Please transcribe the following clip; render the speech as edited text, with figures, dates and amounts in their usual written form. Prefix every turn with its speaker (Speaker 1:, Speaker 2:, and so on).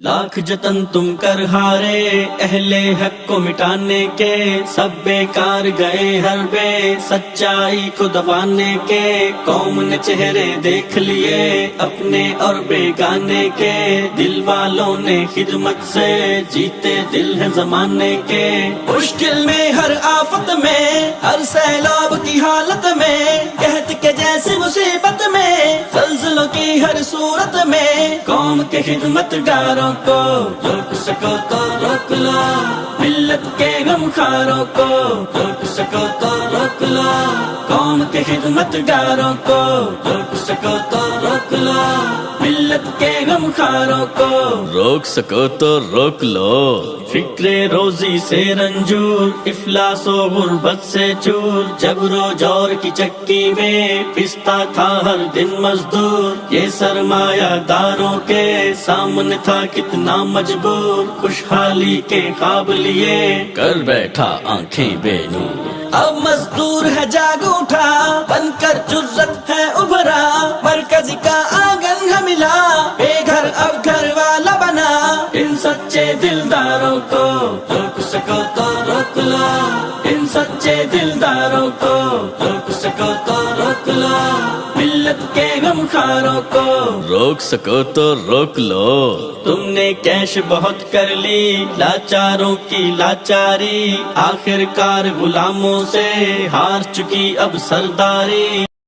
Speaker 1: لاکھ جتن تم کر ہارے اہل حق کو مٹانے کے، سب بیکار گئے حربے سچائی کو دبانے کے۔ قوم نے چہرے دیکھ لیے اپنے اور بیگانے کے، دل والوں نے خدمت سے جیتے دل ہے زمانے کے۔ مشکل میں ہر آفت میں ہر سیلاب کی حالت میں، قحط کے جیسی مصیبت میں زلزلوں کی ہر صورت میں، قوم کے خدمت گاروں کو روک سکو تو روک لو، ملت کے غمخواروں کو روک سکو تو روک لو، قوم کے خدمت گاروں کو روک سکو تو روک لو، ملت کے غمخواروں کو روک سکو تو روک لو۔ فکر روزی سے رنجور، افلاس و غربت سے چور، جبر و جور کی چکی میں پستا تھا ہر دن مزدور، یہ سرمایہ داروں کے سامنے تھا کتنا مجبور، خوشحالی کے خواب لیے کر بیٹھا آنکھیں بے نور۔ اب مزدور ہے جاگ اٹھا، بن کر جرت ہے ابھرا، مرکز کا آنگن ہے ملا، بے گھر اب گھر والا بنا۔ ان سچے دلداروں کو روک سکو تو روک لو، ان سچے دلداروں کو روک سکو تو روک لو، ملت کے غمخواروں کو روک سکو تو روک لو۔ تم نے کیش بہت کر لی لاچاروں کی لاچاری، آخر کار غلاموں سے ہار چکی اب سرداری۔